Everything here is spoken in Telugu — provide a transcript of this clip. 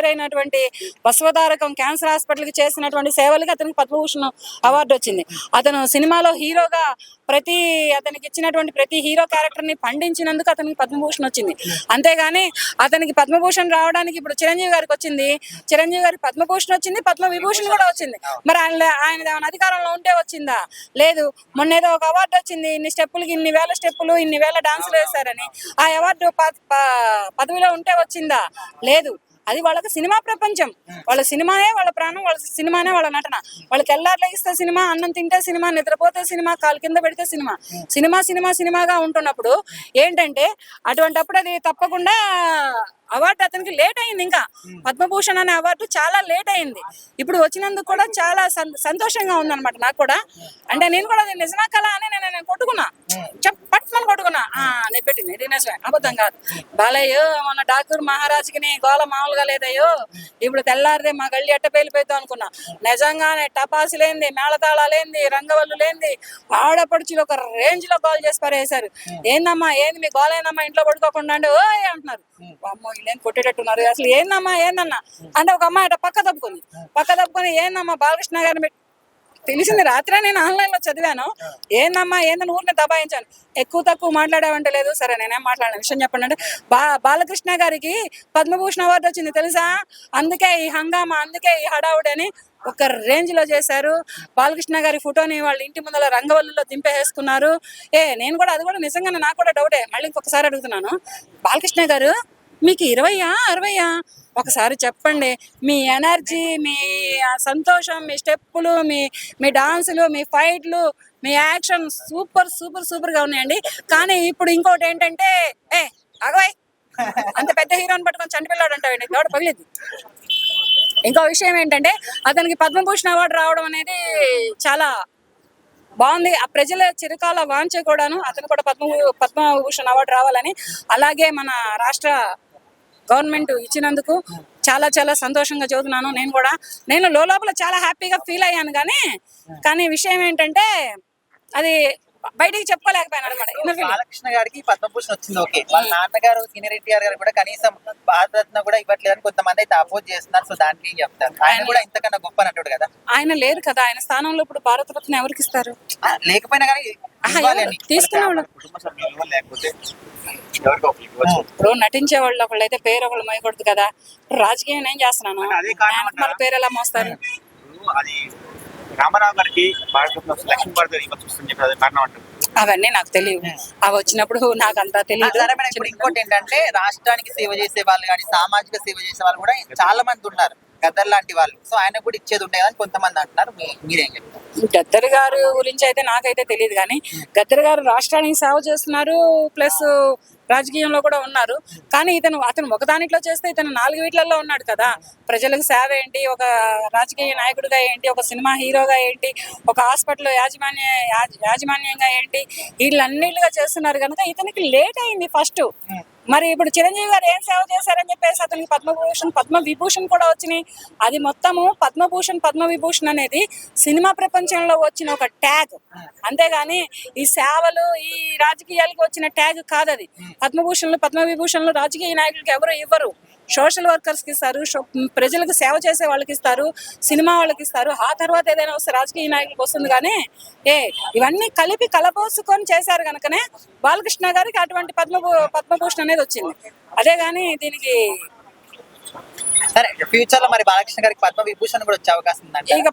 పేరైనటువంటి బసవతారకం క్యాన్సర్ హాస్పిటల్కి చేసినటువంటి సేవలకి అతనికి పద్మభూషణ్ అవార్డు వచ్చింది. అతను సినిమాలో హీరోగా అతనికి ఇచ్చినటువంటి ప్రతి హీరో క్యారెక్టర్ ని పండించినందుకు అతనికి పద్మభూషణ్ వచ్చింది. అంతేగాని అతనికి పద్మభూషణ్ రావడానికి ఇప్పుడు చిరంజీవి గారికి వచ్చింది, చిరంజీవి గారికి పద్మభూషణ్ వచ్చింది, పద్మ విభూషణ్ కూడా వచ్చింది. మరి ఆయన అధికారంలో ఉంటే వచ్చిందా? లేదు. మొన్న ఏదో ఒక అవార్డు వచ్చింది, ఇన్ని స్టెప్పులకి ఇన్ని వేల స్టెప్పులు ఇన్ని వేల డాన్సులు వేశారని. ఆ అవార్డు పదవిలో ఉంటే వచ్చిందా? లేదు. అది వాళ్ళకి సినిమా ప్రపంచం. వాళ్ళ సినిమానే వాళ్ళ ప్రాణం, వాళ్ళ సినిమానే వాళ్ళ నటన. వాళ్ళకి ఎల్లార్లేగిస్తే సినిమా, అన్నం తింటే సినిమా, నిద్రపోతే సినిమా, కాలు కింద పెడితే సినిమా, సినిమాగా ఉంటున్నప్పుడు ఏంటంటే అటువంటిప్పుడు అది తప్పకుండా అవార్డు అతనికి లేట్ అయింది. ఇంకా పద్మభూషణ్ అనే అవార్డు చాలా లేట్ అయింది. ఇప్పుడు వచ్చినందుకు కూడా చాలా సంతోషంగా ఉందన్నమాట నాకు కూడా. అంటే నేను కూడా అది నిజమా కళ అని నేను కొట్టుకున్నా, పట్టుమని కొట్టుకున్నా. నేను పెట్టింది ఇది నిజమే, అబద్ధం కాదు. బాలయ్యో మన డాక్టర్ మహారాజుకి గోళ మామూలుగా లేదయ్యో, ఇప్పుడు తెల్లారిదే మా గల్లి ఎట్ట పేలిపోయిద్దాం అనుకున్నా. నిజంగానే టపాసు లేంది, మేళతాళ లేంది, రంగవల్లు లేంది, ఆడపడుచులు ఒక రేంజ్ లో గోల్ చేసి పరేశారు. ఏందమ్మా ఏంది మీ గోల్, ఏందమ్మా ఇంట్లో పడుకోకుండా అంటే ఓ అంటున్నారు. అమ్మో వీళ్ళేం కొట్టేటట్టున్నారు, అసలు ఏందన్నా అంటే ఒక అమ్మాయి అట పక్క తప్పుకొని ఏందమ్మా బాలకృష్ణ గారిని తెలిసింది రాత్రి, నేను ఆన్లైన్ లో చదివాను. ఏందని ఊరిని దబాయించాను. ఎక్కువ తక్కువ మాట్లాడావంటే లేదు. సరే నేనేం మాట్లాడిన విషయం చెప్పండి అంటే, బాలకృష్ణ గారికి పద్మభూషణ్ అవార్డు వచ్చింది తెలుసా, అందుకే ఈ హంగామా, అందుకే ఈ హడావుడి అని ఒక రేంజ్ లో చేశారు. బాలకృష్ణ గారి ఫోటోని వాళ్ళ ఇంటి ముందర రంగవల్లిలో దింపేసుకున్నారు. నేను కూడా అది కూడా నిజంగానే నాకు కూడా డౌటే. మళ్ళీ ఇంకొకసారి అడుగుతున్నాను, బాలకృష్ణ గారు మీకు 20 60 ఒకసారి చెప్పండి. మీ ఎనర్జీ, మీ సంతోషం, మీ స్టెప్పులు, మీ డాన్సులు, మీ ఫైట్లు, మీ యాక్షన్ సూపర్ గా ఉన్నాయండి. కానీ ఇప్పుడు ఇంకోటి ఏంటంటే, అగవాయ్ అంత పెద్ద హీరోని పట్టుకొని చంటిపిల్లాడు అంటావండి, దోడ పగిలిద్ది. ఇంకో విషయం ఏంటంటే అతనికి పద్మభూషణ్ అవార్డు రావడం అనేది చాలా బాగుంది. ఆ ప్రజల చిరకాల వాంఛ కూడాను అతను కూడా పద్మభూషణ్ అవార్డు రావాలని. అలాగే మన రాష్ట్ర గవర్నమెంట్ ఇచ్చినందుకు చాలా చాలా సంతోషంగా చదువుతున్నాను. నేను లోపల చాలా హ్యాపీగా ఫీల్ అయ్యాను. కానీ విషయం ఏంటంటే అది బయటికి చెప్పుకోలేకపోయాను అనమాట. బాలకృష్ణ గారికి పద్మభూషణ్ వచ్చింది ఓకే, వాళ్ళ నాన్నగారు సీనియర్ ఎన్టీఆర్ గారు కూడా కనీసం భారతరత్న కూడా ఇవ్వట్లేదని కొంతమంది అయితే అపోజ్ చేస్తున్నారు. సో దానికి ఏం చెప్తారు? ఆయన కూడా ఇంతకన్నా గొప్ప నటుడు కదా. ఆయన లేరు కదా, ఆయన స్థానంలో ఇప్పుడు భారతరత్న ఎవరికి ఇస్తారు? లేకపోయినా కానీ తీసుకునేవాళ్ళు ఇప్పుడు నటించే వాళ్ళు ఒకళ్ళు అయితే పేరు ఒకళ్ళు మోయకూడదు కదా. రాజకీయం ఏం చేస్తున్నాను, మన పేరు ఎలా మోస్తారు? రామారావు గారికి అవన్నీ నాకు తెలియదు. అవి వచ్చినప్పుడు నాకు అంతా తెలియదు. ఇంకోటి ఏంటంటే రాష్ట్రానికి సేవ చేసే వాళ్ళు కానీ సామాజిక సేవ చేసే వాళ్ళు కూడా చాలా మంది ఉన్నారు, గద్దర్ లాంటి వాళ్ళు. సో ఆయన కూడా ఇచ్చేది ఉండే కానీ కొంతమంది అంటున్నారు, మీరేం చెప్తారు? గద్దర్ గారు గురించి అయితే నాకైతే తెలియదు. కానీ గద్దర్ గారు రాష్ట్రానికి సేవ చేస్తున్నారు, ప్లస్ రాజకీయంలో కూడా ఉన్నారు. కానీ అతను ఒక దానిట్లో చేస్తే ఇతను 4 వీట్లలో ఉన్నాడు కదా. ప్రజలకు సేవ ఏంటి, ఒక రాజకీయ నాయకుడిగా ఏంటి, ఒక సినిమా హీరోగా ఏంటి, ఒక హాస్పిటల్ యాజమాన్యంగా ఏంటి, వీళ్ళన్నిటిగా చేస్తున్నారు కనుక ఇతనికి లేట్ అయింది ఫస్ట్. మరి ఇప్పుడు చిరంజీవి గారు ఏం సేవ చేశారని చెప్పేసి అతనికి పద్మ విభూషణ్ కూడా వచ్చినాయి. అది మొత్తము పద్మ విభూషణ్ అనేది సినిమా ప్రపంచంలో వచ్చిన ఒక ట్యాగ్, అంతేగాని ఈ సేవలు ఈ రాజకీయాలకు వచ్చిన ట్యాగ్ కాదు. అది పద్మ విభూషణ్లు రాజకీయ నాయకులకి ఎవరు ఇవ్వరు. సోషల్ వర్కర్స్ కి ఇస్తారు, ప్రజలకు సేవ చేసే వాళ్ళకి ఇస్తారు, సినిమా వాళ్ళకి ఇస్తారు. ఆ తర్వాత ఏదైనా వస్తే రాజకీయ నాయకులకు వస్తుంది. కానీ ఇవన్నీ కలిపి కలపోసుకొని చేశారు కనుకనే బాలకృష్ణ గారికి అటువంటి పద్మభూషణ్ అనేది వచ్చింది. అదే గాని దీనికి సరే ఫ్యూచర్ లో మరి బాలకృష్ణ గారికి పద్మ విభూషణ్ కూడా వచ్చే అవకాశం ఉందండి. ఇక